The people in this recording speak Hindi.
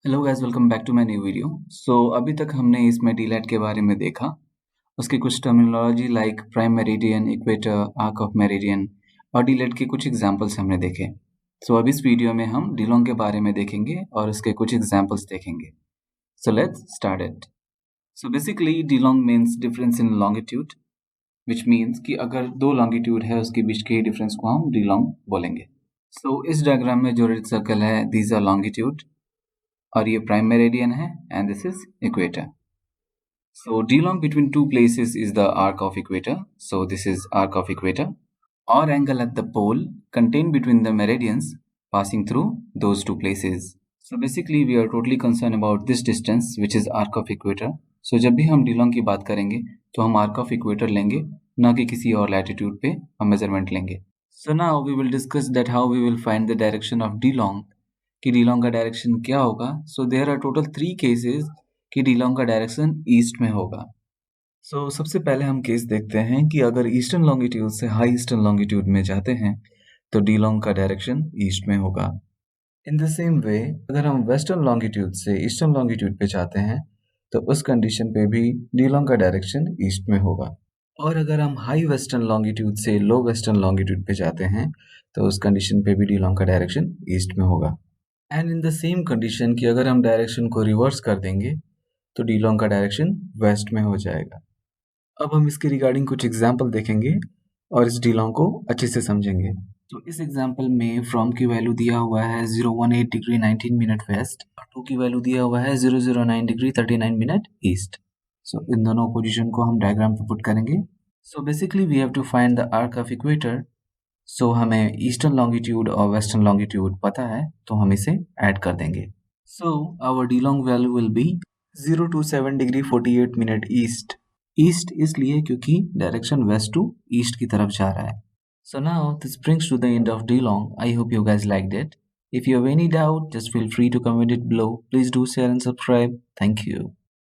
Hello guys, welcome back to my new video. अभी तक हमने इसमें डीलैट के बारे में देखा, उसकी कुछ terminology like prime meridian, equator, arc of meridian और डीलैट के कुछ एग्जांपल्स हमने देखे। अब इस वीडियो में हम डीलोंग के बारे में देखेंगे और उसके कुछ एग्जांपल्स देखेंगे। Let's start it. Basically dlong means difference in longitude, which means कि अगर दो लॉन्गिट्यूड है उसके बीच के डिफरेंस को हम डीलोंग बोलेंगे। इस डायग्राम में जो रेड सर्कल है दीज आर लॉन्गिट्यूड और ये प्राइम मेरिडियन है and this is equator. D long between two places is the arc of equator. This is arc of equator or angle at the pole contained between the meridians passing through those two places. Basically we are totally concerned about this distance which is arc of equator. जब भी हम D long की बात करेंगे तो हम arc of equator लेंगे, ना कि किसी और latitude पे हम measurement लेंगे. Now we will discuss that how we will find the direction of D long, कि D long का डायरेक्शन क्या होगा। देयर आर टोटल 3 केसेस कि D long का डायरेक्शन ईस्ट में होगा। सबसे पहले हम केस देखते हैं कि अगर ईस्टर्न लॉन्गिट्यूड से हाई ईस्टर्न लॉन्गिट्यूड में जाते हैं तो D long का डायरेक्शन ईस्ट में होगा। इन द सेम वे अगर हम वेस्टर्न लॉन्गिट्यूड से ईस्टर्न लॉन्गिट्यूड पे जाते हैं तो उस कंडीशन पे भी D long का डायरेक्शन ईस्ट में होगा। और अगर हम हाई वेस्टर्न लॉन्गिट्यूड से लो वेस्टर्न लॉन्गिट्यूड पे जाते हैं तो उस कंडीशन पे भी D long का डायरेक्शन ईस्ट में होगा। And in the same condition कि अगर हम डायरेक्शन को रिवर्स कर देंगे तो D long का डायरेक्शन वेस्ट में हो जाएगा। अब हम इसके रिगार्डिंग कुछ एग्जाम्पल देखेंगे और इस D long को अच्छे से समझेंगे। इस एग्जाम्पल में फ्रॉम की वैल्यू दिया हुआ है 018 डिग्री 19 मिनट वेस्ट और 2 की वैल्यू दिया हुआ है 009 डिग्री 39 मिनट ईस्ट। इन दोनों पोजीशन को हम डायग्राम पे पुट करेंगे। Basically we have to find the arc of equator. हमें ईस्टर्न लॉन्गिट्यूड और वेस्टर्न लॉन्गिट्यूड पता है तो हम इसे ऐड कर देंगे। Our D long value will be 027 degree 48 minute east. East इसलिए क्योंकि डायरेक्शन वेस्ट टू ईस्ट की तरफ जा रहा है। Now this brings to the end of D long. I hope you guys liked it. If you have any doubt, just feel free to comment it below. Please do share and subscribe. Thank you.